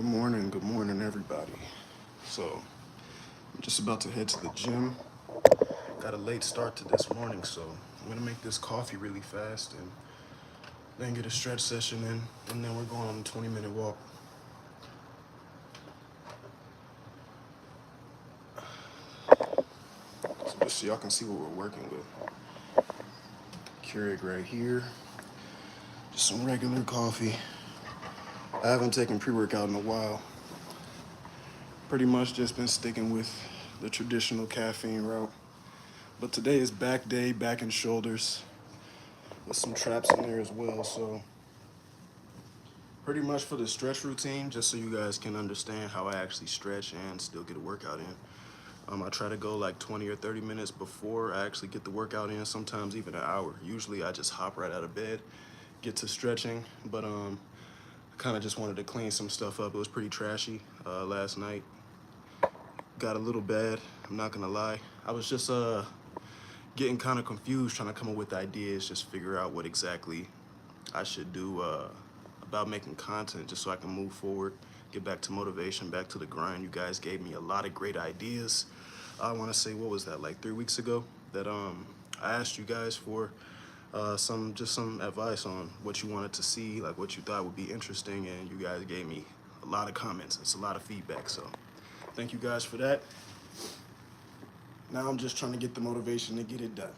Good morning, everybody. So, I'm just about to head to the gym. Got a late start to this morning, so I'm gonna make this coffee really fast and then get a stretch session in, and then we're going on a 20-minute walk. So just so y'all can see what we're working with. Keurig right here. Just some regular coffee. I haven't taken pre-workout in a while. Pretty much just been sticking with the traditional caffeine route. But today is back day, back and shoulders, with some traps in there as well. So pretty much for the stretch routine, just so you guys can understand how I actually stretch and still get a workout in. I try to go like 20 or 30 minutes before I actually get the workout in, sometimes even an hour. Usually I just hop right out of bed, get to stretching, but I kind of just wanted to clean some stuff up. It was pretty trashy last night. Got a little bad, I'm not gonna lie. I was just getting kind of confused, trying to come up with ideas, just figure out what exactly I should do about making content, just so I can move forward, get back to motivation, back to the grind. You guys gave me a lot of great ideas. I want to say, what was that, like 3 weeks ago, that I asked you guys for some advice on what you wanted to see, like what you thought would be interesting, and you guys gave me a lot of comments. It's a lot of feedback, so thank you guys for that. Now I'm just trying to get the motivation to get it done.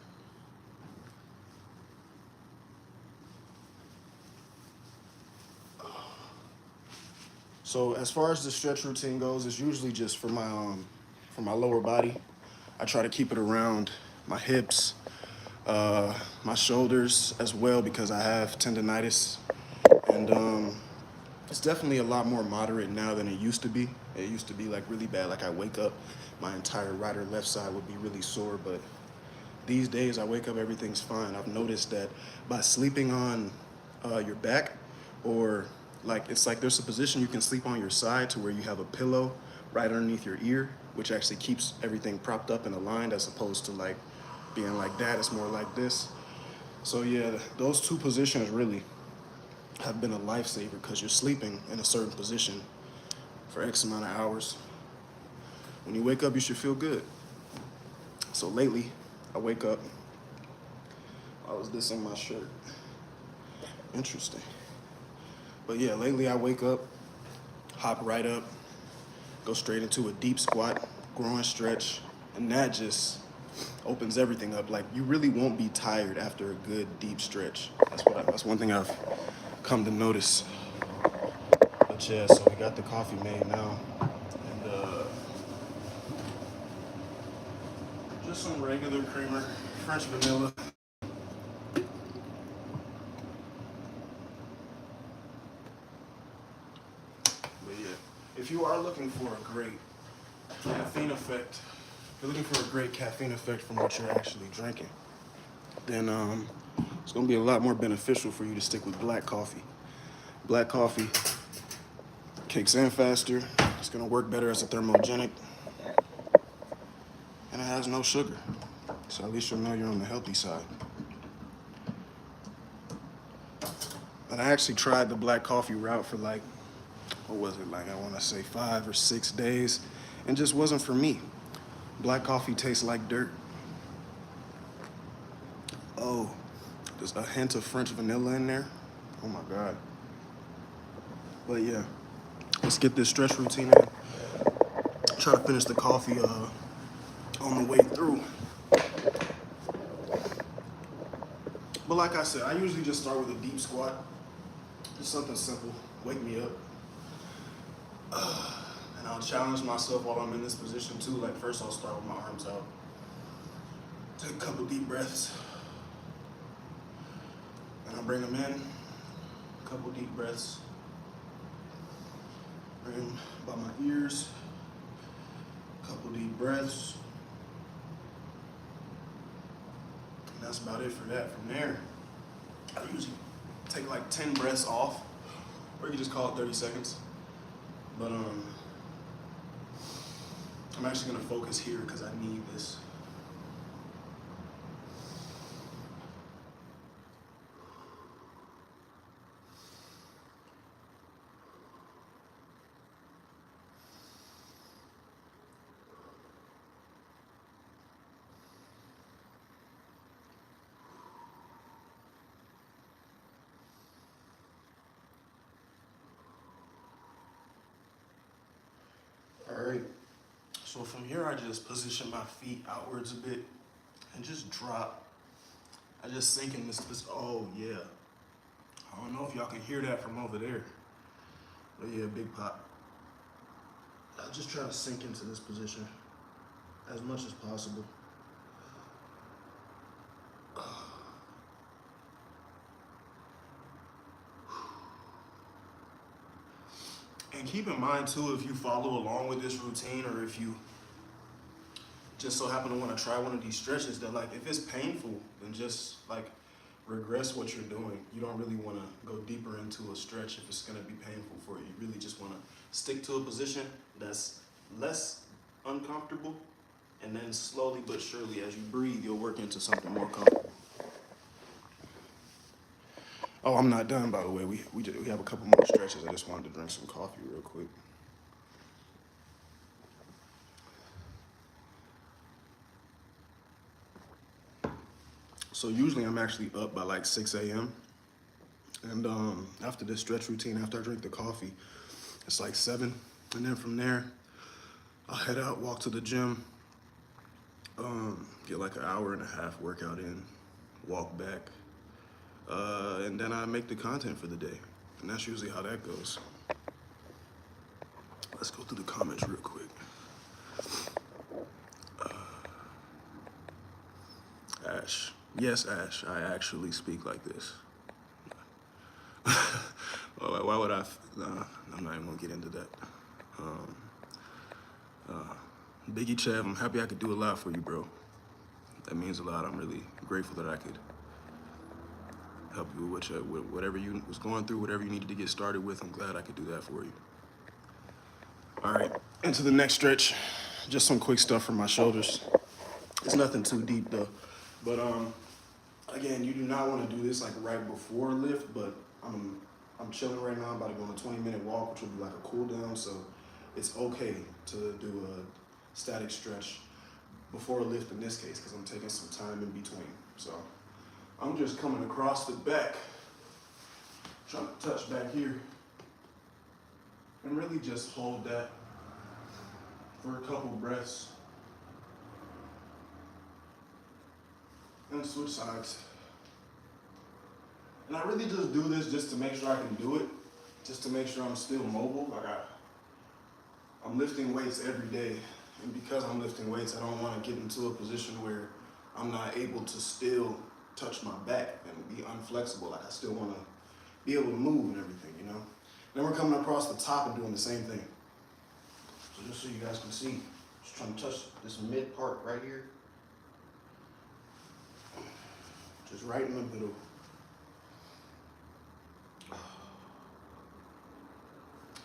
So as far as the stretch routine goes, it's usually just for my lower body. I try to keep it around my hips, my shoulders as well, because I have tendonitis, and it's definitely a lot more moderate now than it used to be. It used to be like really bad. Like I wake up, my entire right or left side would be really sore, but these days I wake up, everything's fine. I've noticed that by sleeping on your back, or like it's like there's a position you can sleep on your side to where you have a pillow right underneath your ear, which actually keeps everything propped up and aligned, as opposed to like being like that. It's more like this. So yeah, those two positions really have been a lifesaver, because you're sleeping in a certain position for X amount of hours. When you wake up, you should feel good. So lately, I wake up. Why was this in my shirt? Interesting. But yeah, lately I wake up, hop right up, go straight into a deep squat, groin stretch, and that just opens everything up. Like you really won't be tired after a good deep stretch. That's one thing I've come to notice. But yeah, so we got the coffee made now, and just some regular creamer, French vanilla. But yeah, if you are looking for a great caffeine effect, if you're looking for a great caffeine effect from what you're actually drinking, then it's gonna be a lot more beneficial for you to stick with black coffee. Black coffee kicks in faster. It's gonna work better as a thermogenic, and it has no sugar. So at least you'll know you're on the healthy side. And I actually tried the black coffee route for like, what was it, like I wanna say 5 or 6 days, and just wasn't for me. Black coffee tastes like dirt. Oh, there's a hint of French vanilla in there. Oh my God. But yeah, let's get this stretch routine in. Try to finish the coffee on the way through. But like I said, I usually just start with a deep squat. Just something simple, wake me up. And I'll challenge myself while I'm in this position too. Like first I'll start with my arms out. Take a couple deep breaths. And I'll bring them in. A couple deep breaths. Bring them by my ears. A couple deep breaths. And that's about it for that. From there, I usually take like 10 breaths off, or you can just call it 30 seconds. But I'm actually gonna focus here because I need this. I just position my feet outwards a bit and just drop. I just sink in this, oh yeah. I don't know if y'all can hear that from over there. But yeah, big pop. I just try to sink into this position as much as possible. And keep in mind too, if you follow along with this routine, or if you just so happen to want to try one of these stretches, that like if it's painful, then just like regress what you're doing. You don't really want to go deeper into a stretch if it's going to be painful for you. You really just want to stick to a position that's less uncomfortable, and then slowly but surely as you breathe, you'll work into something more comfortable. Oh, I'm not done, by the way. We have a couple more stretches. I just wanted to drink some coffee real quick. So usually I'm actually up by like 6 a.m. And after this stretch routine, after I drink the coffee, it's like 7. And then from there, I'll head out, walk to the gym, get like an hour and a half workout in, walk back, and then I make the content for the day. And that's usually how that goes. Let's go through the comments real quick. Ash. Yes, Ash, I actually speak like this. Why would I? I'm not even gonna get into that. Biggie Chev, I'm happy I could do a lot for you, bro. That means a lot. I'm really grateful that I could help you with whatever you was going through, whatever you needed to get started with. I'm glad I could do that for you. All right, into the next stretch. Just some quick stuff for my shoulders. It's nothing too deep though. But again, you do not want to do this like right before a lift, but I'm chilling right now. I'm about to go on a 20-minute walk, which will be like a cool down. So it's okay to do a static stretch before a lift in this case, because I'm taking some time in between. So I'm just coming across the back, trying to touch back here, and really just hold that for a couple breaths. And switch sides. And I really just do this just to make sure I can do it, just to make sure I'm still mobile. Like I'm lifting weights every day, and because I'm lifting weights, I don't want to get into a position where I'm not able to still touch my back and be unflexible. Like I still want to be able to move and everything, you know? Then we're coming across the top and doing the same thing. So just so you guys can see, just trying to touch this mid part right here. Just right in the middle.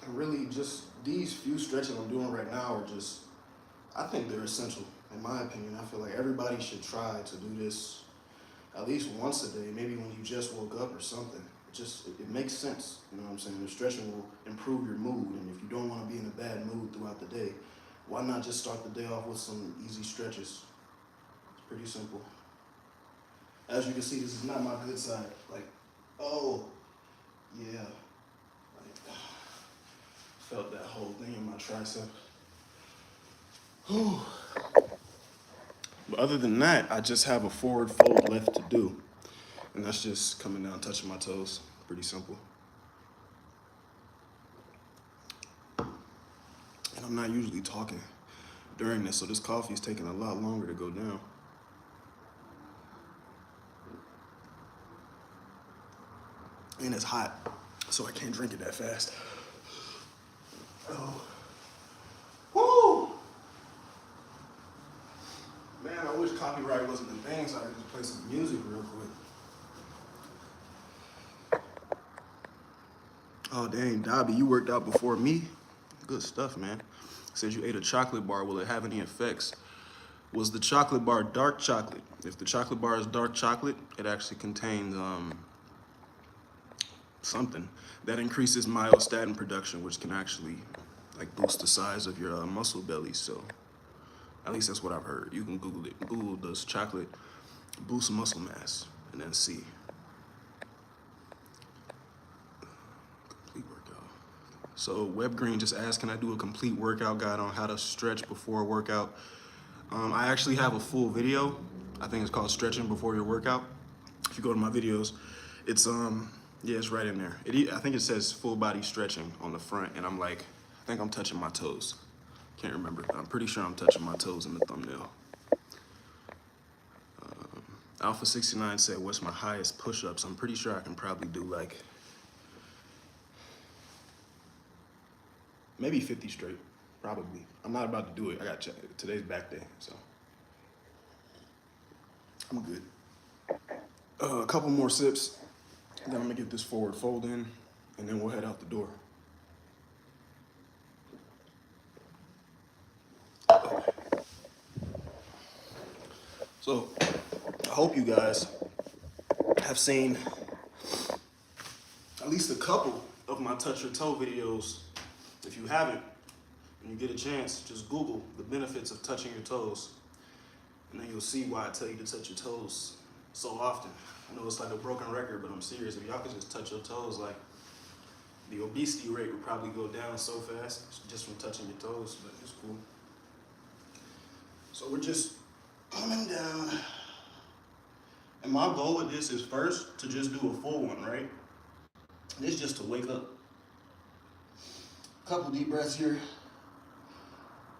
And really just these few stretches I'm doing right now are just, I think they're essential. In my opinion, I feel like everybody should try to do this at least once a day, maybe when you just woke up or something. It makes sense, you know what I'm saying? The stretching will improve your mood, and if you don't want to be in a bad mood throughout the day, why not just start the day off with some easy stretches? It's pretty simple. As you can see, this is not my good side. Like, oh, yeah. Like, felt that whole thing in my tricep. Whew. But other than that, I just have a forward fold left to do. And that's just coming down, touching my toes. Pretty simple. And I'm not usually talking during this, so this coffee is taking a lot longer to go down. And it's hot, so I can't drink it that fast. Oh. Woo! Man, I wish copyright wasn't a thing, so I could just play some music real quick. Oh, dang, Dobby, you worked out before me? Good stuff, man. Said you ate a chocolate bar. Will it have any effects? Was the chocolate bar dark chocolate? If the chocolate bar is dark chocolate, it actually contains something that increases myostatin production, which can actually like boost the size of your muscle belly. So at least that's what I've heard. You can Google it. Google, does chocolate boost muscle mass, and then see. Complete workout. So Web Green just asked, can I do a complete workout guide on how to stretch before a workout? I actually have a full video. I think it's called Stretching Before Your Workout. If you go to my videos, it's yeah, it's right in there. I think it says full body stretching on the front, and I'm like, I think I'm touching my toes. Can't remember, but I'm pretty sure I'm touching my toes in the thumbnail. Alpha 69 said, what's my highest push-ups? I'm pretty sure I can probably do like maybe 50 straight, probably. I'm not about to do it. I got today's back day, so I'm good. A couple more sips, then I'm gonna get this forward fold in, and then we'll head out the door. So I hope you guys have seen at least a couple of my touch your toe videos. If you haven't, and you get a chance, just Google the benefits of touching your toes, and then you'll see why I tell you to touch your toes so often. I know it's like a broken record, but I'm serious. If y'all could just touch your toes, like the obesity rate would probably go down so fast just from touching your toes, but it's cool. So we're just coming down. And my goal with this is first to just do a full one, right? This is just to wake up. Couple deep breaths here.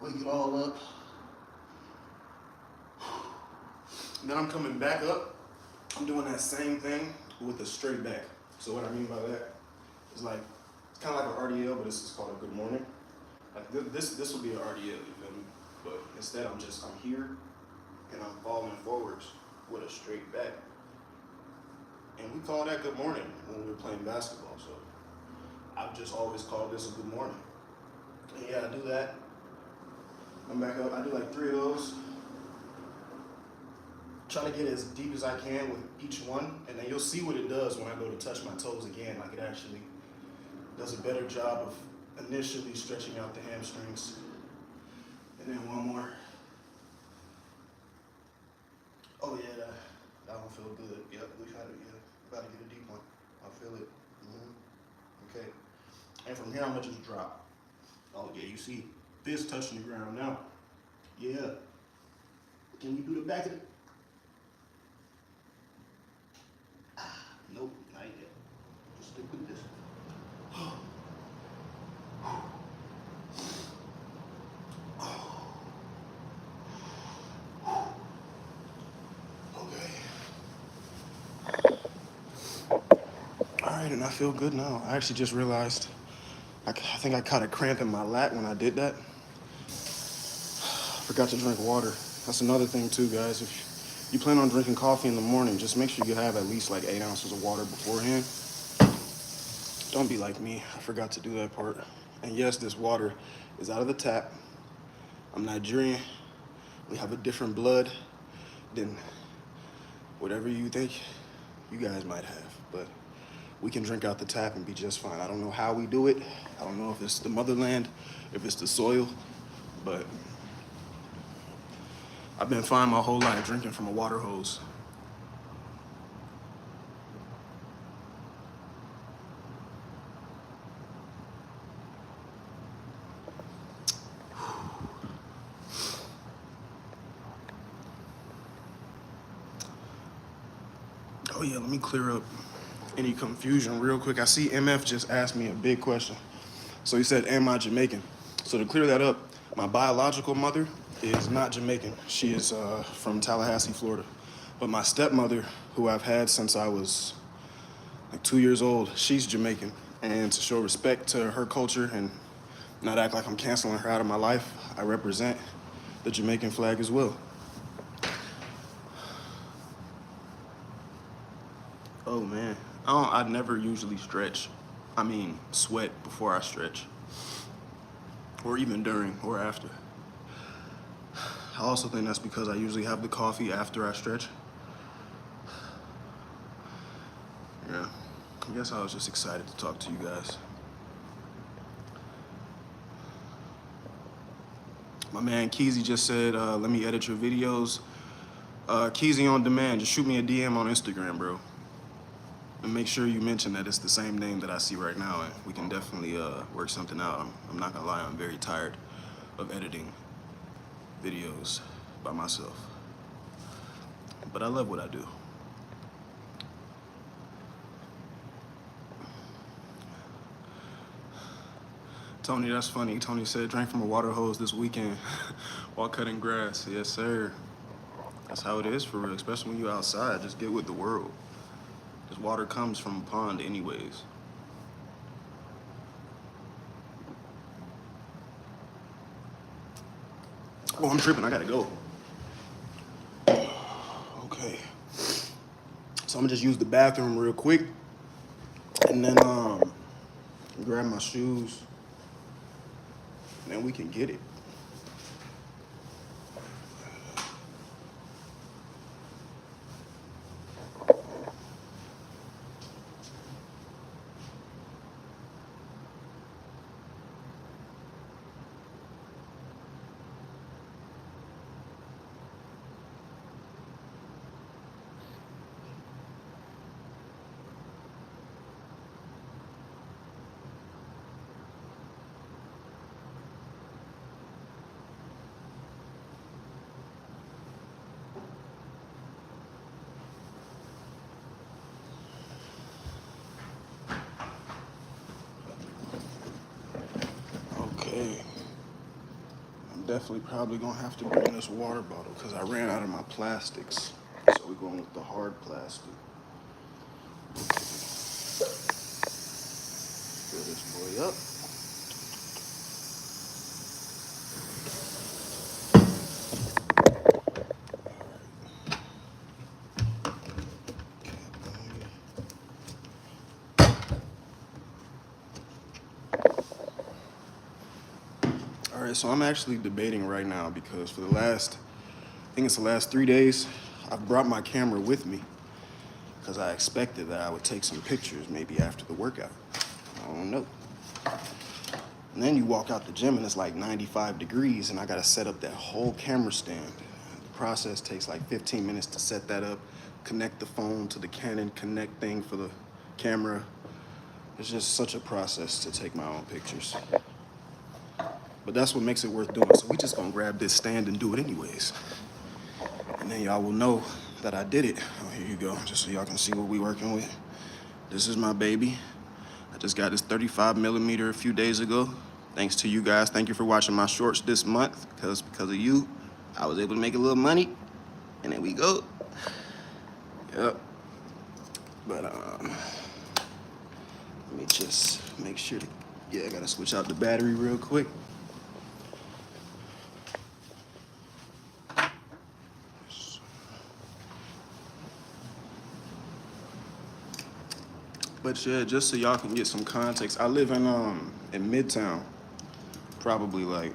Wake it all up. And then I'm coming back up. I'm doing that same thing with a straight back. So what I mean by that is like, it's kind of like an RDL, but this is called a good morning. Like this will be an RDL, you feel me? But instead I'm here and I'm falling forwards with a straight back. And we call that good morning when we were playing basketball. So I've just always called this a good morning. And yeah, I do that. I'm back up. I do like 3 of those. Trying to get as deep as I can with each one, and then you'll see what it does when I go to touch my toes again. Like it actually does a better job of initially stretching out the hamstrings. And then one more. Oh yeah, that one feel good. Yep, we've had it. Yeah, about to get a deep one. I feel it. Okay. And from here, I'm gonna just drop. Oh yeah, you see this touching the ground now. Yeah. Can you do the back of it? Nope, not yet. Just stick with this. Okay. All right, and I feel good now. I actually just realized I think I caught a cramp in my lat when I did that. Forgot to drink water. That's another thing too, guys. If you plan on drinking coffee in the morning, just make sure you have at least like 8 ounces of water beforehand. Don't be like me. I forgot to do that part. And yes, this water is out of the tap. I'm Nigerian. We have a different blood than whatever you think you guys might have. But we can drink out the tap and be just fine. I don't know how we do it. I don't know if it's the motherland, if it's the soil, but I've been fine my whole life drinking from a water hose. Oh yeah, let me clear up any confusion real quick. I see MF just asked me a big question. So he said, am I Jamaican? So to clear that up, my biological mother is not Jamaican. She is from Tallahassee, Florida. But my stepmother, who I've had since I was like 2 years old, she's Jamaican. And to show respect to her culture and not act like I'm canceling her out of my life, I represent the Jamaican flag as well. Oh man, I never usually stretch. I mean, sweat before I stretch. Or even during or after. I also think that's because I usually have the coffee after I stretch. Yeah, I guess I was just excited to talk to you guys. My man Keezy just said, let me edit your videos. Keezy on demand, just shoot me a DM on Instagram, bro. And make sure you mention that it's the same name that I see right now, and we can definitely work something out. I'm not gonna lie, I'm very tired of editing videos by myself. But I love what I do. Tony, that's funny. Tony said, drank from a water hose this weekend while cutting grass. Yes, sir. That's how it is for real, especially when you're outside. Just get with the world. This water comes from a pond anyways. Oh, I'm tripping. I gotta go. Okay. So I'm gonna just use the bathroom real quick and then grab my shoes and then we can get it. Okay. I'm definitely probably gonna have to bring this water bottle because I ran out of my plastics. So we're going with the hard plastic. Fill this boy up. All right, so I'm actually debating right now because for the last, I think it's the last 3 days, I've brought my camera with me because I expected that I would take some pictures maybe after the workout. I don't know. And then you walk out the gym and it's like 95 degrees and I gotta set up that whole camera stand. The process takes like 15 minutes to set that up, connect the phone to the Canon Connect thing for the camera. It's just such a process to take my own pictures. But that's what makes it worth doing. So we just gonna grab this stand and do it anyways. And then y'all will know that I did it. Oh, here you go, just so y'all can see what we working with. This is my baby. I just got this 35 millimeter a few days ago. Thanks to you guys. Thank you for watching my shorts this month, because of you, I was able to make a little money. And there we go. Yep. But let me just make sure to, yeah, I gotta switch out the battery real quick. But yeah, just so y'all can get some context, I live in Midtown, probably like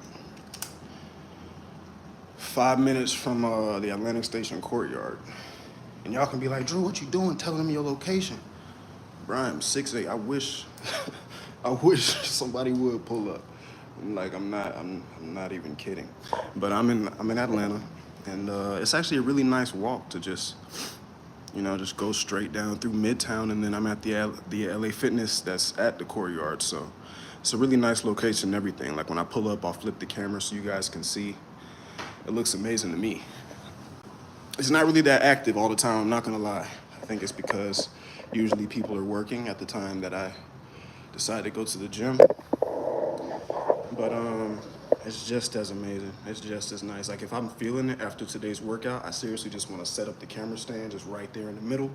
5 minutes from the Atlantic Station courtyard. And y'all can be like, Drew, what you doing telling them your location? Brian, I'm 6'8". I wish I wish somebody would pull up. Like I'm not even kidding. But I'm in Atlanta, and it's actually a really nice walk to just just go straight down through Midtown, and then I'm at the LA Fitness that's at the courtyard. So it's a really nice location and everything. Like when I pull up, I'll flip the camera so you guys can see. It looks amazing to me. It's not really that active all the time, I'm not gonna lie. I think it's because usually people are working at the time that I decide to go to the gym. But it's just as amazing. It's just as nice. Like if I'm feeling it after today's workout, I seriously just want to set up the camera stand just right there in the middle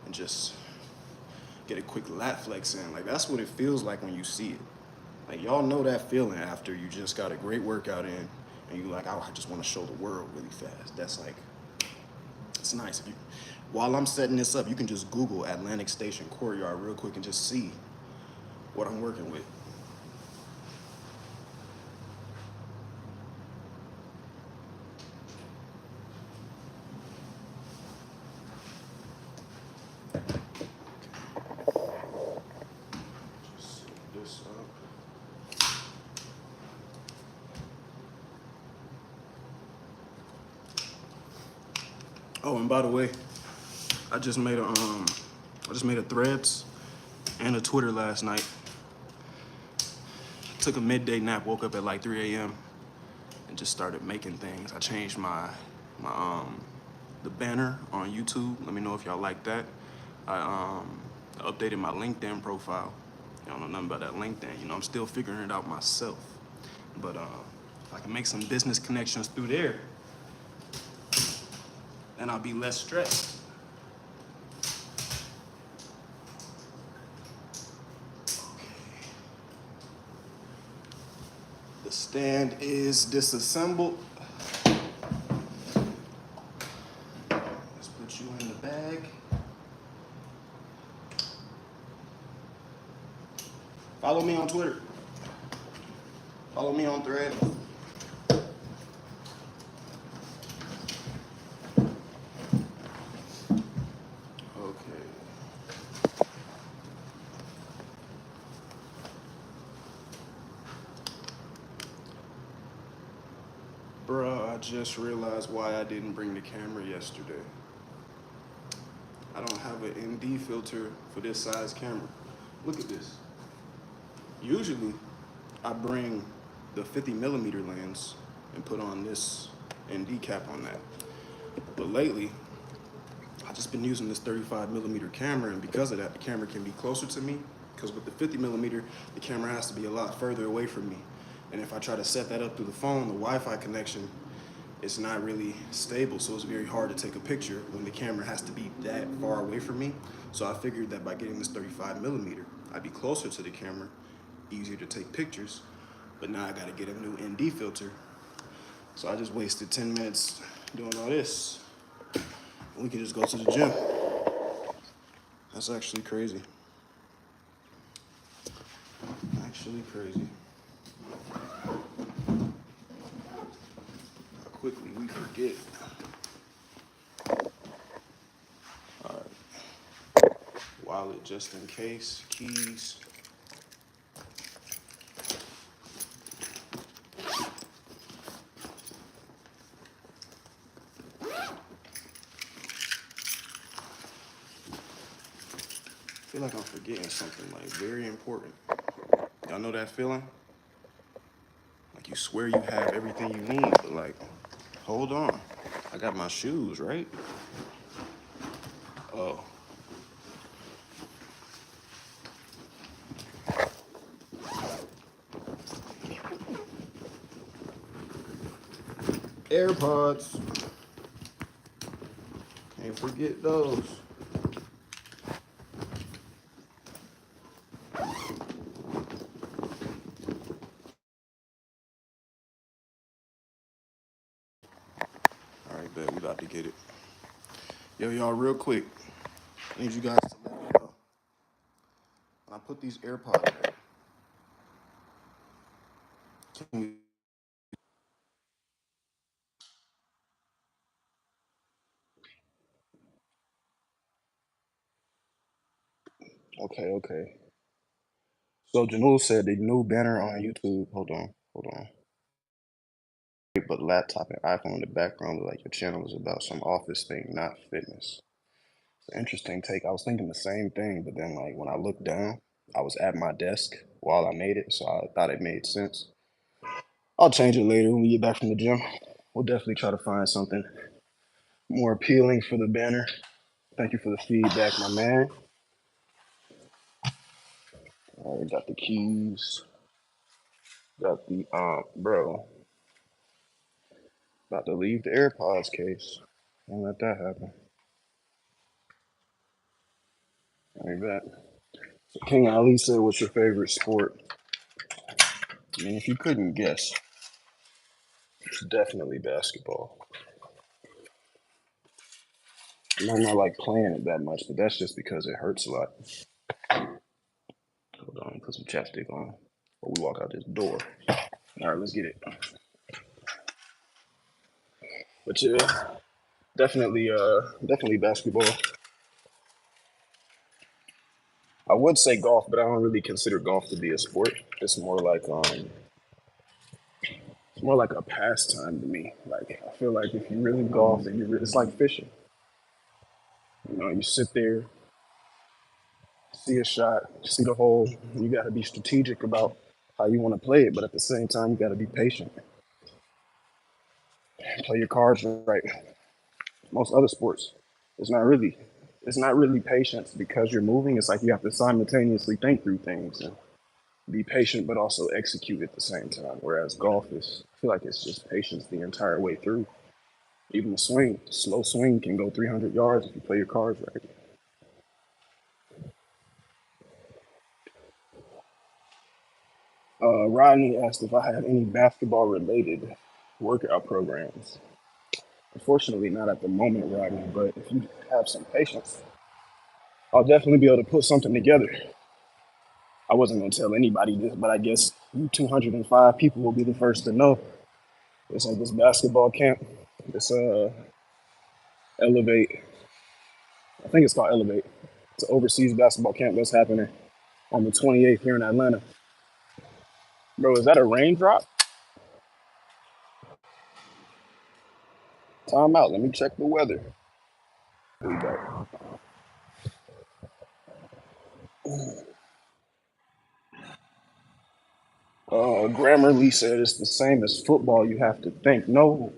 and just get a quick lat flex in. Like that's what it feels like when you see it. Like y'all know that feeling after you just got a great workout in and you like, oh, I just want to show the world really fast. That's like, it's nice. While I'm setting this up, you can just Google Atlantic Station Courtyard real quick and just see what I'm working with. Just set this up. Oh, and by the way, I just made a I just made a Threads and a Twitter last night. Took a midday nap, woke up at like 3 a.m. and just started making things. I changed my the banner on YouTube. Let me know if y'all like that. I updated my LinkedIn profile. Y'all know nothing about that LinkedIn. You know, I'm still figuring it out myself. But if I can make some business connections through there, then I'll be less stressed. The stand is disassembled. Let's put you in the bag. Follow me on Twitter. Follow me on Thread. Okay. Bruh, I just realized why I didn't bring the camera yesterday. I don't have an ND filter for this size camera. Look at this. Usually, I bring the 50mm lens and put on this ND cap on that. But lately, I've just been using this 35mm camera, and because of that, the camera can be closer to me. Because with the 50mm, the camera has to be a lot further away from me. And if I try to set that up through the phone, the Wi-Fi connection, it's not really stable, so it's very hard to take a picture when the camera has to be that far away from me. So I figured that by getting this 35mm, I'd be closer to the camera, easier to take pictures. But now I gotta get a new ND filter. So I just wasted 10 minutes doing all this. We can just go to the gym. That's actually crazy. Actually crazy. How quickly we forget. All right. Wallet just in case. Keys. I feel like I'm forgetting something like very important. Y'all know that feeling? Like you swear you have everything you need, but like, hold on. I got my shoes, right? Oh. AirPods. Can't forget those. All right, bet we about to get it. Yo, y'all, real quick. I need you guys to let me know. When I put these AirPods in, can we... Okay. So Janul said the new banner on YouTube. Hold on. But laptop and iPhone in the background, like your channel is about some office thing, not fitness. It's an interesting take. I was thinking the same thing, but then like when I looked down, I was at my desk while I made it, so I thought it made sense. I'll change it later when we get back from the gym. We'll definitely try to find something more appealing for the banner. Thank you for the feedback, my man. All right, got the keys. Got the bro. About to leave the AirPods case. Don't let that happen. Like that. So King Ali said, "What's your favorite sport?" I mean, if you couldn't guess, it's definitely basketball. I might not like playing it that much, but that's just because it hurts a lot. Hold on, put some chapstick on before we walk out this door. All right, let's get it. But yeah, definitely basketball. I would say golf, but I don't really consider golf to be a sport. It's more like a pastime to me. Like I feel like if you really golf, then it's like fishing. You know, you sit there, see a shot, see the hole. You got to be strategic about how you want to play it, but at the same time, you got to be patient. Play your cards right. Most other sports, it's not really, it's not really patience because you're moving. It's like you have to simultaneously think through things and be patient, but also execute at the same time. Whereas golf is, I feel like it's just patience the entire way through. Even a swing, slow swing can go 300 yards if you play your cards right. Rodney asked if I had any basketball related workout programs. Unfortunately, not at the moment, Rodney, but if you have some patience, I'll definitely be able to put something together. I wasn't going to tell anybody this, but I guess you 205 people will be the first to know. It's like this basketball camp, this Elevate, I think it's called Elevate. It's an overseas basketball camp that's happening on the 28th here in Atlanta. Bro, is that a raindrop? Time out. Let me check the weather. We back. Grammarly said it's the same as football. You have to think. No,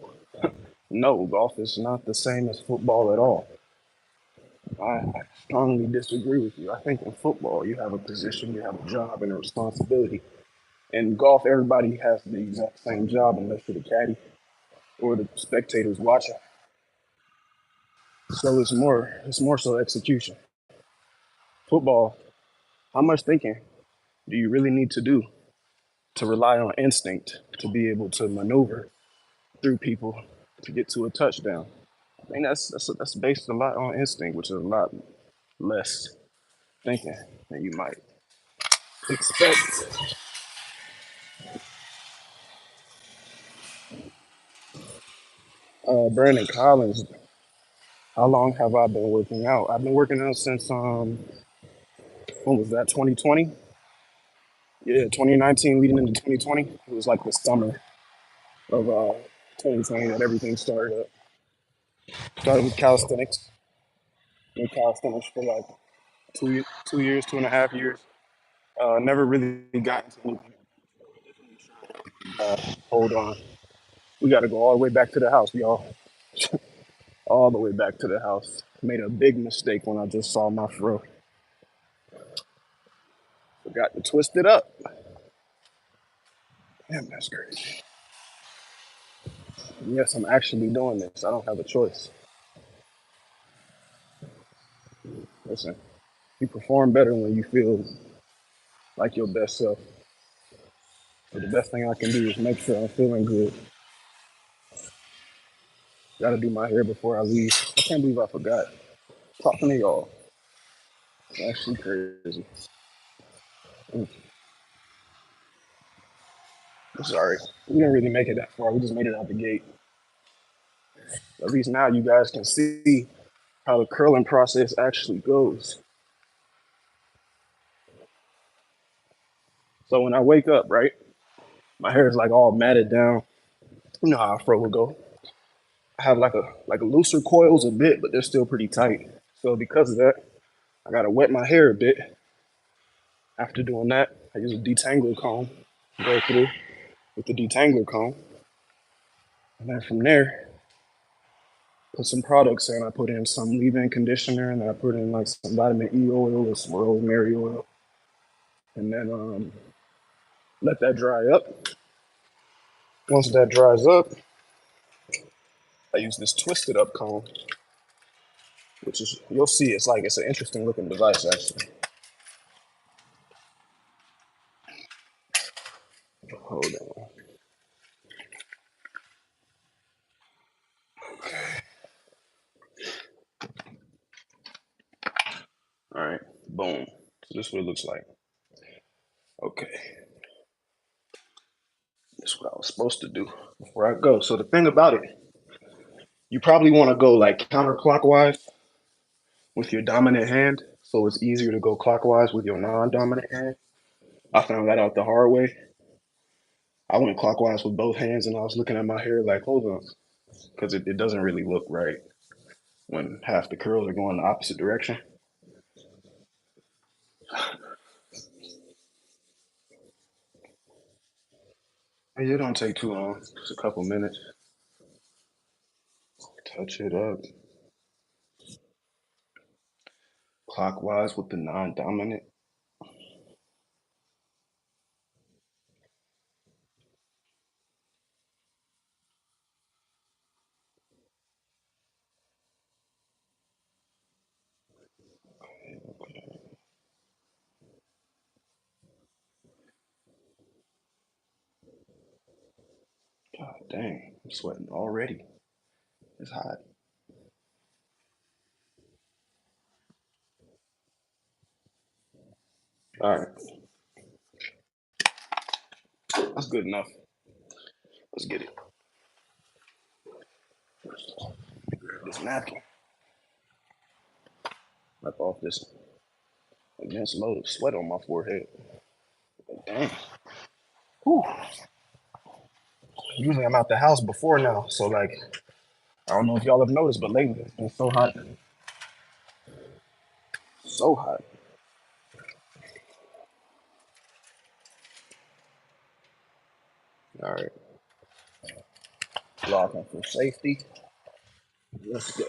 no, golf is not the same as football at all. I strongly disagree with you. I think in football, you have a position, you have a job, and a responsibility. In golf, everybody has the exact same job unless you're the caddy or the spectators watching. So it's more so execution. Football, how much thinking do you really need to do to rely on instinct to be able to maneuver through people to get to a touchdown? I mean, that's based a lot on instinct, which is a lot less thinking than you might expect. Brandon Collins, how long have I been working out? I've been working out since when was that? 2020? Yeah, 2019 leading into 2020. It was like the summer of 2020 that everything started up. Started with calisthenics. Been calisthenics for like 2 years, 2.5 years. Never really got into anything. Hold on. We got to go all the way back to the house, y'all. All the way back to the house. Made a big mistake when I just saw my fro. Forgot to twist it up. Damn, that's crazy. Yes, I'm actually doing this. I don't have a choice. Listen, you perform better when you feel like your best self. But the best thing I can do is make sure I'm feeling good. Gotta do my hair before I leave. I can't believe I forgot. Talking to y'all. It's actually crazy. Mm, I'm sorry. We didn't really make it that far. We just made it out the gate. At least now you guys can see how the curling process actually goes. So when I wake up, right, my hair is like all matted down. You know how a fro would go. I have like a looser coils a bit, but they're still pretty tight. So because of that, I gotta wet my hair a bit. After doing that, I use a detangler comb, go through with the detangler comb, and then from there, put some products in. I put in some leave-in conditioner, and then I put in like some vitamin E oil or some rosemary oil, and then let that dry up. Once that dries up, I use this twisted up comb, which is you'll see it's an interesting looking device actually. Hold on. All right, boom. So this is what it looks like. Okay, this is what I was supposed to do before I go. So the thing about it, you probably want to go like counterclockwise with your dominant hand, so it's easier to go clockwise with your non-dominant hand. I found that out the hard way. I went clockwise with both hands, and I was looking at my hair like, hold on, because it doesn't really look right when half the curls are going the opposite direction. It don't take too long. Just a couple minutes. Touch it up clockwise with the non-dominant. God dang, I'm sweating already. It's hot. All right, that's good enough. Let's get it. Grab this napkin. Wipe off this immense load of sweat on my forehead. Dang. Whew. Usually I'm out the house before now, so like I don't know if y'all have noticed, but lately it's been so hot, so hot. All right, locking for safety. Let's go.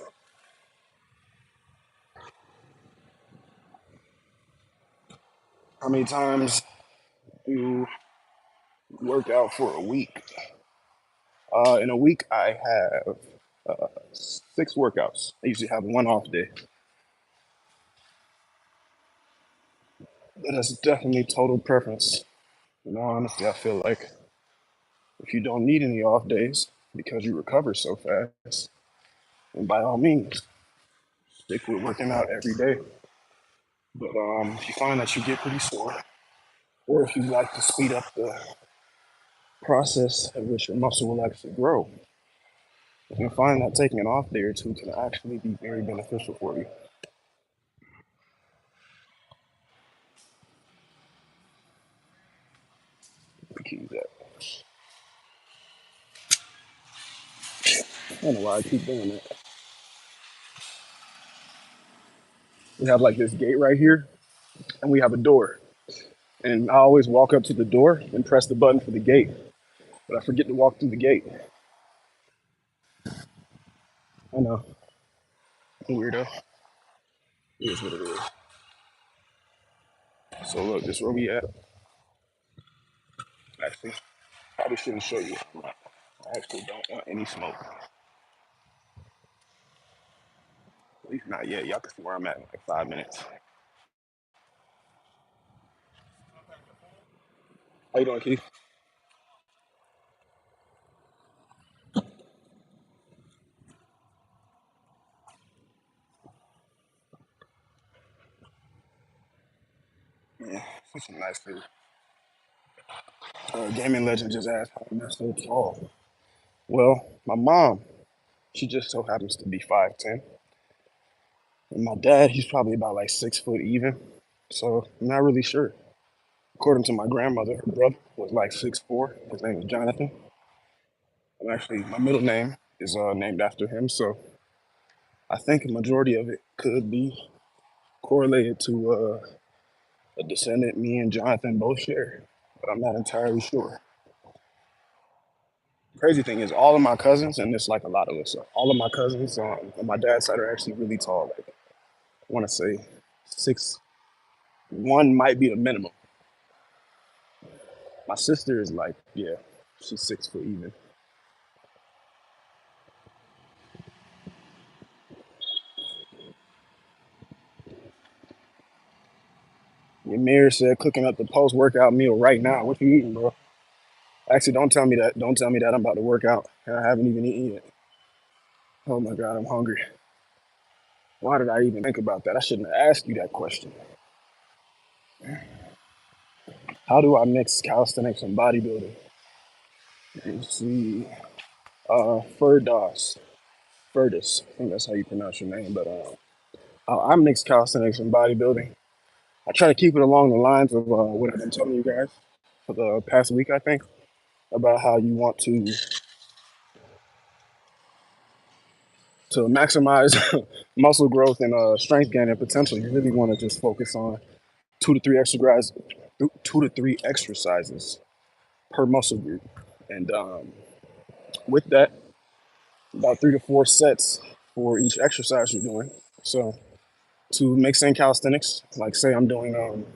How many times do you work out for a week? In a week, I have 6 workouts. I usually have one off day. But that's definitely total preference. You know, honestly, I feel like if you don't need any off days because you recover so fast, then by all means, stick with working out every day. But if you find that you get pretty sore, or if you like to speed up the process at which your muscle will actually grow, you can find that taking an off day or two can actually be very beneficial for you. Keep that. I don't know why I keep doing that. We have like this gate right here, and we have a door. And I always walk up to the door and press the button for the gate, but I forget to walk through the gate. I know, weirdo. It is what it is. So look, this is where we at. Actually, probably shouldn't show you. I actually don't want any smoke. At least not yet. Y'all can see where I'm at in like 5 minutes. How you doing, Keith? Yeah, it's some nice food. Gaming Legend just asked how am I so tall? Well, my mom, she just so happens to be 5'10", and my dad, he's probably about like 6 foot even. So I'm not really sure. According to my grandmother, her brother was like 6'4". His name is Jonathan. And actually, my middle name is named after him. So I think a majority of it could be correlated to a descendant me and Jonathan both share, but I'm not entirely sure. Crazy thing is, all of my cousins, and there's like a lot of us, all of my cousins on my dad's side are actually really tall. Like, I want to say 6'1" might be the minimum. My sister is like, yeah, she's 6 foot even. Your mirror said cooking up the post workout meal right now. What you eating, bro? Actually, don't tell me that. Don't tell me that I'm about to work out. I haven't even eaten yet. Oh my God, I'm hungry. Why did I even think about that? I shouldn't have asked you that question. How do I mix calisthenics and bodybuilding? Let's see. Ferdos. Ferdus. I think that's how you pronounce your name. But I mix calisthenics and bodybuilding. I try to keep it along the lines of what I've been telling you guys for the past week, I think, about how you want to maximize muscle growth and strength gain and potential. You really want to just focus on two to three exercises, 2 to 3 exercises per muscle group, and with that, about 3 to 4 sets for each exercise you're doing. So to mix in calisthenics, like say I'm doing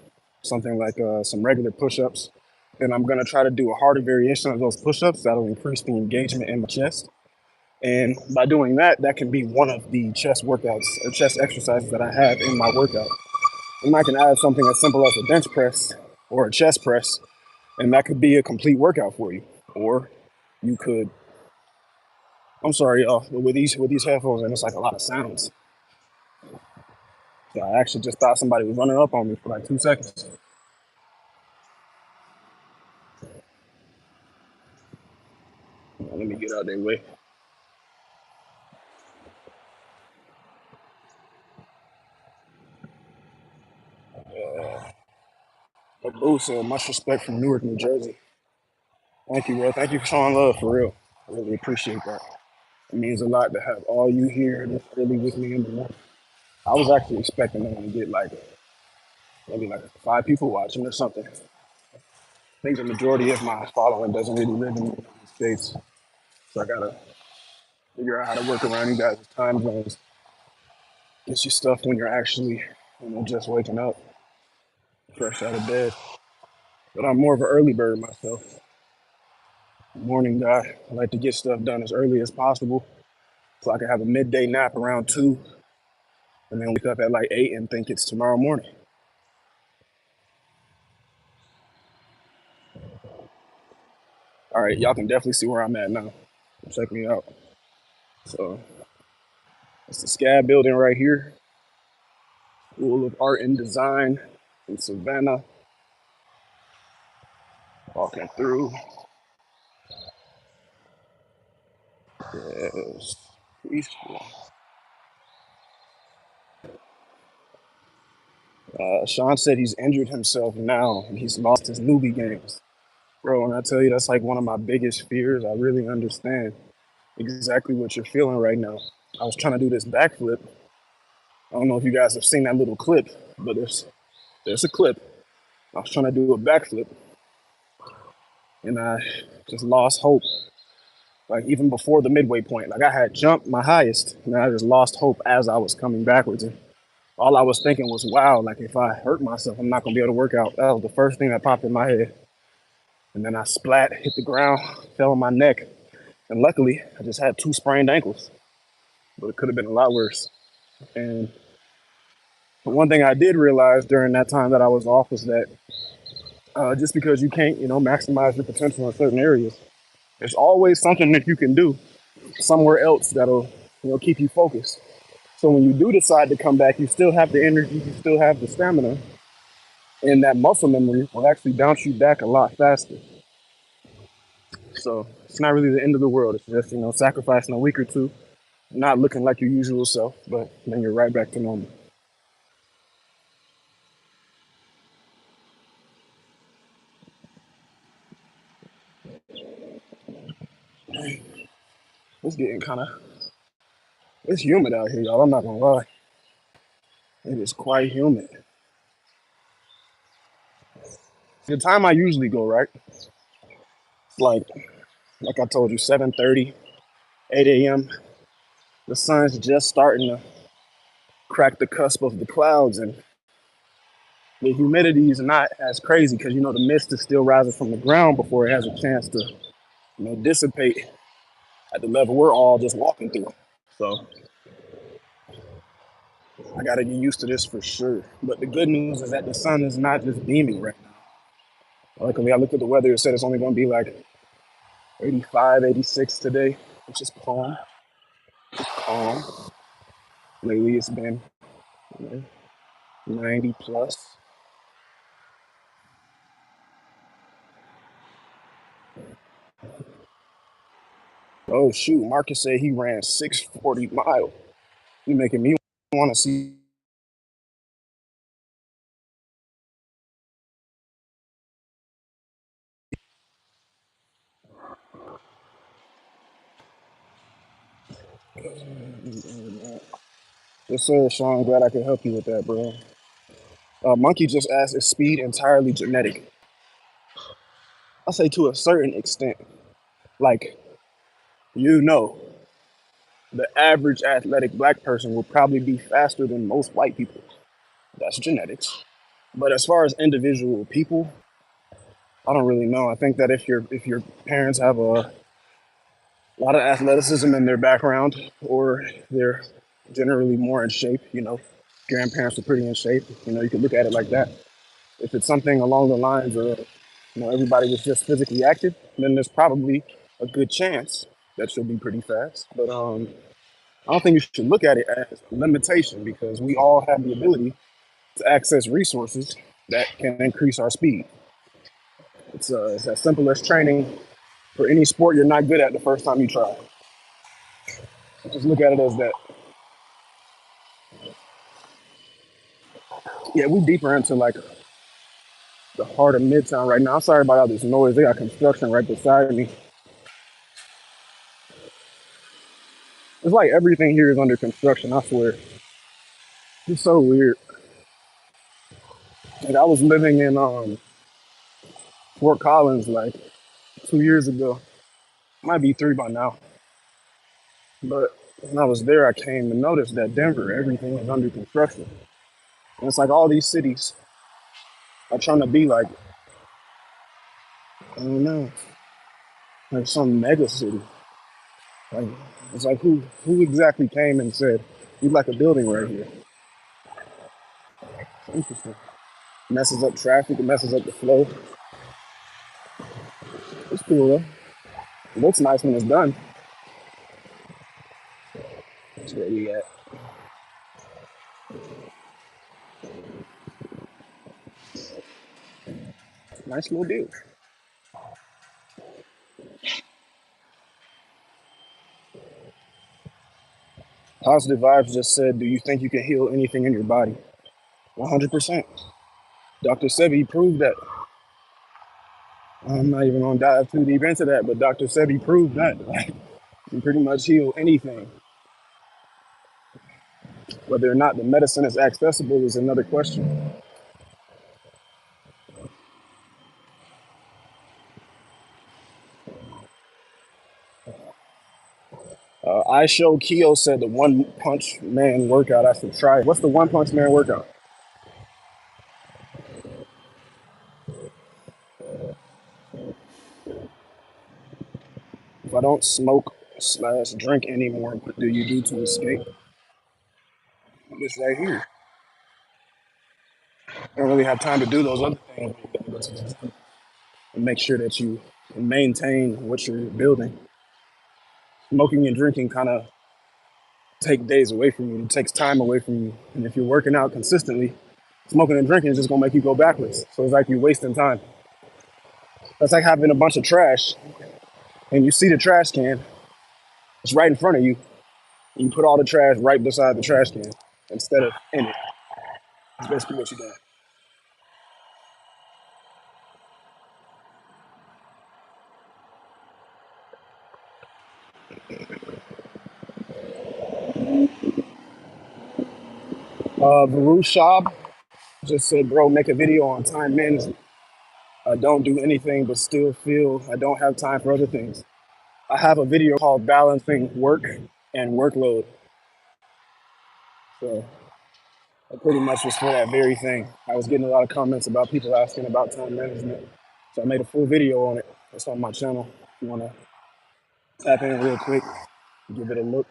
something like some regular push-ups, and I'm gonna try to do a harder variation of those push-ups that'll increase the engagement in my chest. And by doing that, that can be one of the chest workouts or chest exercises that I have in my workout. And I can add something as simple as a bench press or a chest press, and that could be a complete workout for you. Or you could, I'm sorry, y'all, but with these headphones, and it's like a lot of sounds. So I actually just thought somebody was running up on me for like 2 seconds. Let me get out of their way. But Boo said, much respect from Newark, New Jersey. Thank you, bro. Thank you for showing love for real. I really appreciate that. It means a lot to have all you here this early with me in the morning. I was actually expecting to only get like maybe like 5 people watching or something. I think the majority of my following doesn't really live in the United States, so I gotta figure out how to work around you guys' time zones. Get you stuff when you're actually, just waking up, fresh out of bed. But I'm more of an early bird myself. Morning guy. I like to get stuff done as early as possible so I can have a midday nap around 2 and then wake up at like 8 and think it's tomorrow morning. All right, y'all can definitely see where I'm at now. Check me out. So it's the SCAD building right here, School of Art and Design in Savannah. Walking through. Yes, peaceful. Sean said he's injured himself now and he's lost his newbie games. Bro, and I tell you, that's like one of my biggest fears. I really understand exactly what you're feeling right now. I was trying to do this backflip. I don't know if you guys have seen that little clip, but there's a clip. I was trying to do a backflip and I just lost hope. Like even before the midway point, like I had jumped my highest and I just lost hope as I was coming backwards. And all I was thinking was, wow, like if I hurt myself, I'm not gonna be able to work out. That was the first thing that popped in my head. And then I splat, hit the ground, fell on my neck. And luckily, I just had 2 sprained ankles, but it could have been a lot worse. And the one thing I did realize during that time that I was off was that just because you can't, maximize your potential in certain areas, there's always something that you can do somewhere else that'll, keep you focused. So when you do decide to come back, you still have the energy, you still have the stamina, and that muscle memory will actually bounce you back a lot faster. So it's not really the end of the world. It's just, sacrificing a week or two, not looking like your usual self, but then you're right back to normal. It's getting it's humid out here, y'all. I'm not gonna lie. It is quite humid. The time I usually go, right? It's like I told you, 7:30, 8 a.m. The sun's just starting to crack the cusp of the clouds, and the humidity is not as crazy because the mist is still rising from the ground before it has a chance to dissipate at the level we're all just walking through. So I gotta get used to this for sure. But the good news is that the sun is not just beaming right now. Luckily, I looked at the weather. It said it's only gonna be like 85, 86 today, which is calm. Calm. Lately, it's been 90 plus. Oh shoot, Marcus said he ran 640 miles. You making me want to see. Yes, sir, Sean. Glad I could help you with that, bro. Monkey just asked, is speed entirely genetic? I'll say to a certain extent. Like, you know, the average athletic black person will probably be faster than most white people. That's genetics. But as far as individual people, I don't really know. I think that if your parents have a lot of athleticism in their background, or they're generally more in shape, grandparents are pretty in shape, you could look at it like that. If it's something along the lines of, everybody was just physically active, then there's probably a good chance that you'll be pretty fast. But I don't think you should look at it as a limitation, because we all have the ability to access resources that can increase our speed. It's as simple as training for any sport you're not good at the first time you try. Just look at it as that. Yeah, we deeper into like the heart of Midtown right now. I'm sorry about all this noise. They got construction right beside me. It's like everything here is under construction, I swear. It's so weird. Like I was living in Fort Collins like 2 years ago. Might be three by now. But when I was there, I came to notice that Denver, everything is under construction. And it's like all these cities are trying to be like, I don't know, like some mega city. Like it's like who exactly came and said, "We'd like a building right here." Interesting. Messes up traffic. It messes up the flow. It's cool though. It looks nice when it's done. That's where we at. Nice little deal. Positive Vibes just said, "Do you think you can heal anything in your body?" 100%. Dr. Sebi proved that. I'm not even gonna dive too deep into that, but Dr. Sebi proved that. Like, you can pretty much heal anything. Whether or not the medicine is accessible is another question. I Show Keo said the One Punch Man workout. I should try it. What's the One Punch Man workout? If I don't smoke slash drink anymore, what do you do to escape? This right here. I don't really have time to do those other things and make sure that you can maintain what you're building. Smoking and drinking kind of take days away from you. It takes time away from you. And if you're working out consistently, smoking and drinking is just gonna make you go backwards. So it's like you're wasting time. That's like having a bunch of trash and you see the trash can, it's right in front of you. And you put all the trash right beside the trash can instead of in it. That's basically what you're doing. Varu Shab just said, bro, make a video on time management. I don't do anything but still feel I don't have time for other things. I have a video called Balancing Work and Workload. So it pretty much was for that very thing. I was getting a lot of comments about people asking about time management. So I made a full video on it. It's on my channel. If you want to tap in real quick, give it a look.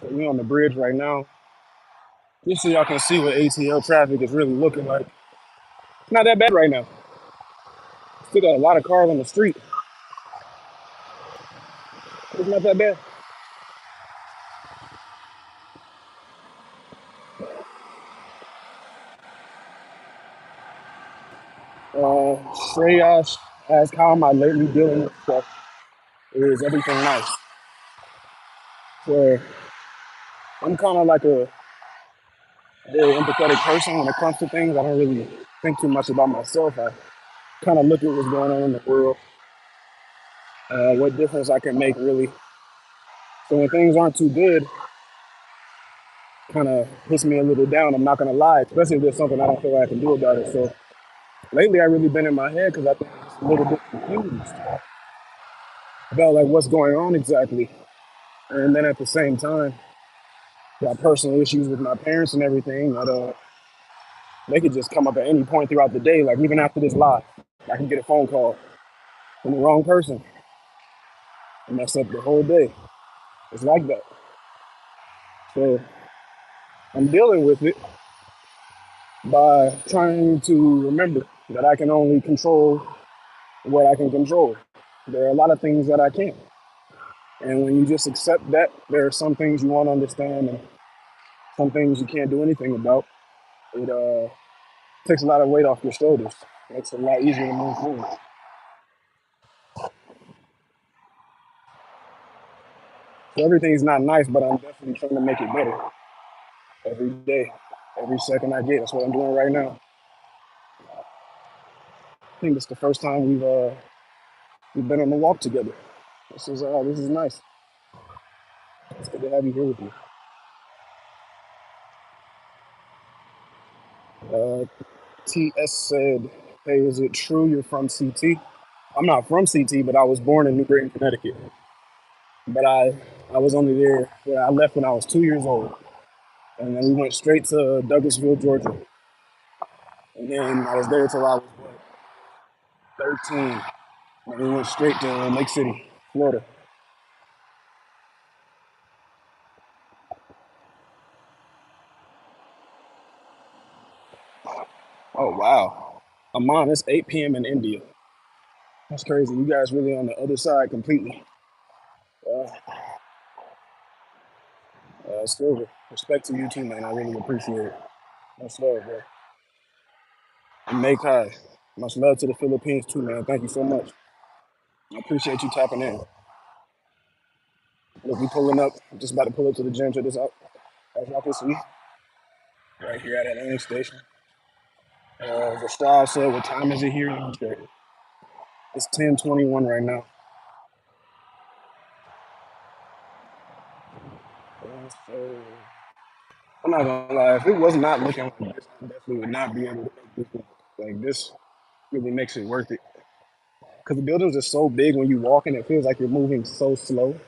So we're on the bridge right now. Just so y'all can see what ATL traffic is really looking like. It's not that bad right now. Still got a lot of cars on the street. It's not that bad. Shreyash asked, how am I lately dealing with stuff? Is everything nice? So I'm kind of like a very empathetic person when it comes to things. I don't really think too much about myself. I kind of look at what's going on in the world, what difference I can make really. So when things aren't too good, kind of hits me a little down. I'm not gonna lie, especially if there's something I don't feel like I can do about it. So lately, I really been in my head because I think I'm just a little bit confused about like what's going on exactly. And then at the same time, got personal issues with my parents and everything that they could just come up at any point throughout the day. Like even after this live, I can get a phone call from the wrong person and mess up the whole day. It's like that. So I'm dealing with it by trying to remember that I can only control what I can control. There are a lot of things that I can't. And when you just accept that, there are some things you want to understand and some things you can't do anything about. It takes a lot of weight off your shoulders. Makes it a lot easier to move forward. So everything's not nice, but I'm definitely trying to make it better every day, every second I get. That's what I'm doing right now. I think it's the first time we've been on the walk together. This is nice. It's good to have you here with me. Uh, TS said, "Hey, is it true you're from CT?" I'm not from CT, but I was born in New Britain, Connecticut. But I was only there. Yeah, I left when I was 2 years old, and then we went straight to Douglasville, Georgia, and then I was there till I was what, 13, and we went straight to Lake City, Florida. Oh wow, Amon, it's 8 p.m. in India. That's crazy. You guys really on the other side completely. Uh, Still, respect to you too, man. I really appreciate it. Much love, bro. And make high. Much love to the Philippines too, man. Thank you so much. I appreciate you tapping in. Look, we pulling up. I'm just about to pull up to the gym. Check this out. As y'all can see, right here at Atlantic Station. The star said, "What time is it here?" Let me check. It's 10:21 right now. So, I'm not gonna lie. If it was not looking like this, I definitely would not be able to make this work. Like this really makes it worth it. Because the buildings are so big when you walk and it feels like you're moving so slow.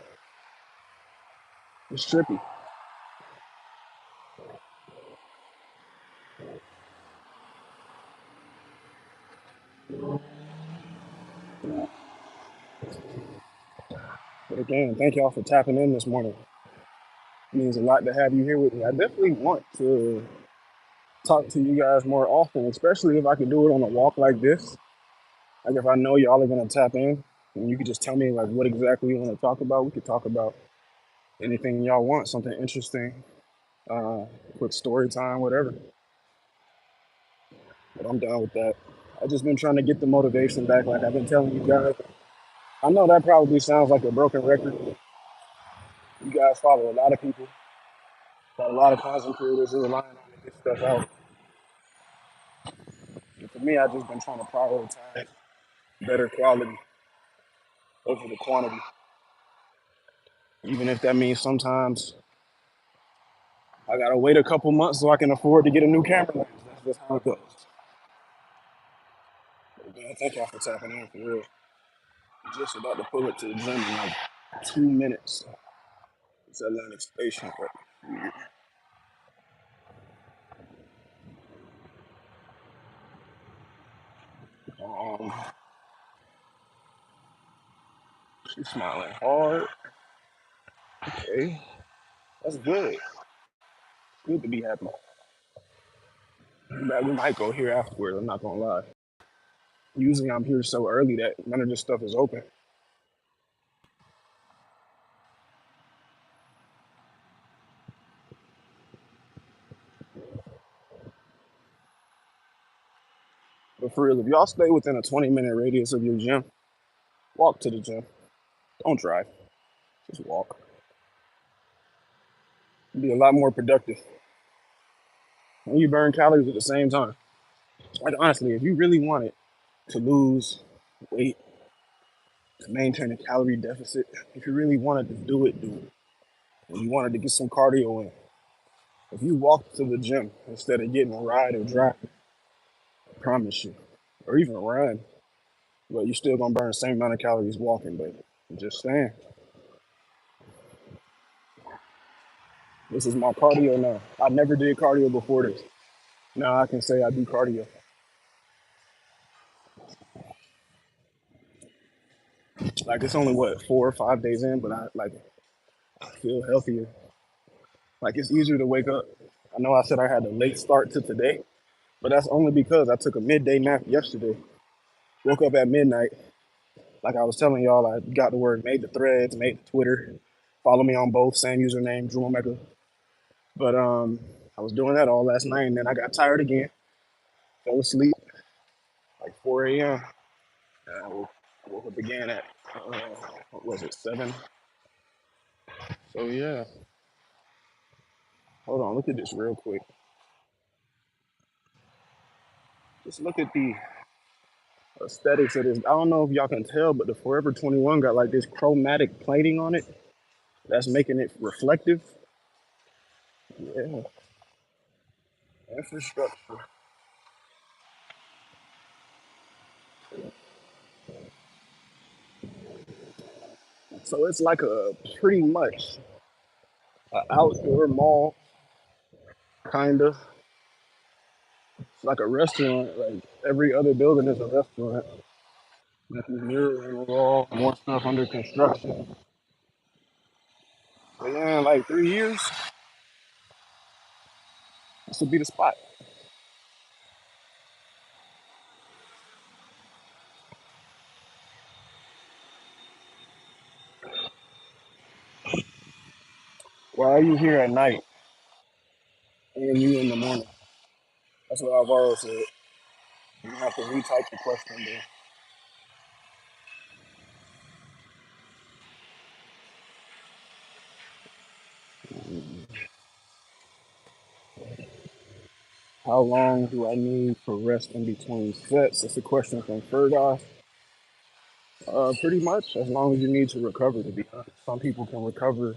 It's trippy. But again, thank y'all for tapping in this morning. It means a lot to have you here with me. I definitely want to talk to you guys more often, especially if I could do it on a walk like this. Like if I know y'all are gonna tap in and you could just tell me like what exactly you want to talk about. We could talk about anything y'all want, something interesting, uh, quick story time, whatever. But I'm down with that. I've just been trying to get the motivation back, like I've been telling you guys. I know that probably sounds like a broken record. You guys follow a lot of people, got a lot of content creators who are relying on to get stuff out. And for me, I've just been trying to prioritize better quality over the quantity, even if that means sometimes I gotta wait a couple months so I can afford to get a new camera lens. That's just how it goes. But man, thank y'all for tapping in for real. Just about to pull up to the gym in like 2 minutes. It's Atlantic Station, but um, she's smiling hard. Okay, that's good. Good to be happy. But we might go here afterwards. I'm not gonna lie. Usually I'm here so early that none of this stuff is open. But for real, if y'all stay within a 20-minute radius of your gym, walk to the gym. Don't drive. Just walk. Be a lot more productive. And you burn calories at the same time. Like honestly, if you really want it, to lose weight, to maintain a calorie deficit. If you really wanted to do it, do it. If you wanted to get some cardio in, if you walk to the gym instead of getting a ride or drive, I promise you, or even run, well, you're still gonna burn the same amount of calories walking, but I'm just saying. This is my cardio now. I never did cardio before this. Now I can say I do cardio. Like it's only what 4 or 5 days in, but I feel healthier. Like it's easier to wake up. I know I said I had a late start to today, but that's only because I took a midday nap yesterday. Woke up at midnight. Like I was telling y'all, I got to work, made the threads, made the Twitter. Follow me on both, same username, Drew Omega. But I was doing that all last night, and then I got tired again. Fell asleep like 4 a.m. And I woke up again at what was it, 7? So yeah, hold on, look at this real quick. Just look at the aesthetics of this. I don't know if y'all can tell, but the Forever 21 got like this chromatic plating on it that's making it reflective. Yeah, infrastructure. So it's like a pretty much an outdoor mall, kind of. It's like a restaurant. Like every other building is a restaurant. Nothing mirror on the wall. More stuff under construction. But yeah, in like 3 years, this would be the spot. Why are you here at night and you in the morning? That's what Alvaro said. You have to retype the question there. How long do I need for rest in between sets? That's a question from Fergus. Pretty much as long as you need to recover, to be honest. Some people can recover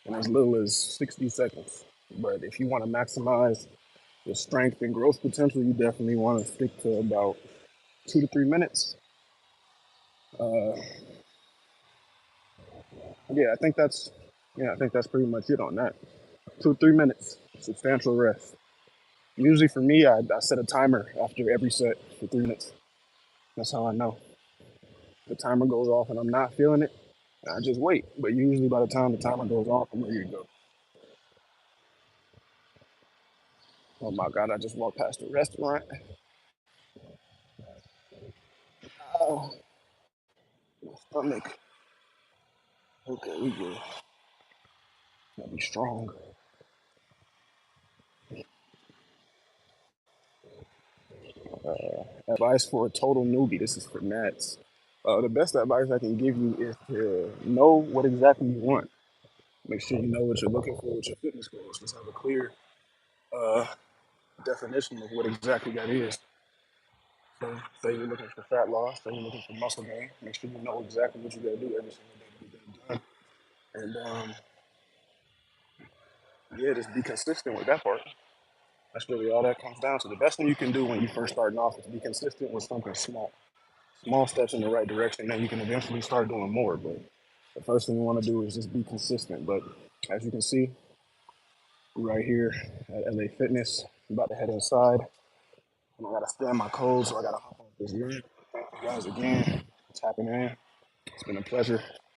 in as little as 60 seconds. But if you want to maximize your strength and growth potential, you definitely want to stick to about 2 to 3 minutes. Uh, yeah, I think that's I think that's pretty much it on that. 2 to 3 minutes, substantial rest. Usually for me, I set a timer after every set for 3 minutes. That's how I know. The timer goes off and I'm not feeling it, I just wait. But usually by the time the timer goes off, I'm ready to go. Oh my God, I just walked past a restaurant. Oh, my stomach. Okay, we good. Gotta be strong. Advice for a total newbie. This is for Nats. The best advice I can give you is to know what exactly you want. Make sure you know what you're looking for with your fitness goals. Just have a clear uh, definition of what exactly that is. So, say you're looking for fat loss, say you're looking for muscle gain. Make sure you know exactly what you got to do every single day to get that done. And yeah, just be consistent with that part. That's really all that comes down to. The best thing you can do when you first starting off is be consistent with something small. Small steps in the right direction, then you can eventually start doing more. But the first thing you want to do is just be consistent. But as you can see, we're right here at LA Fitness. I'm about to head inside. And I gotta scan my code, so I gotta hop off this link. Thank you guys again for tapping in. It's been a pleasure.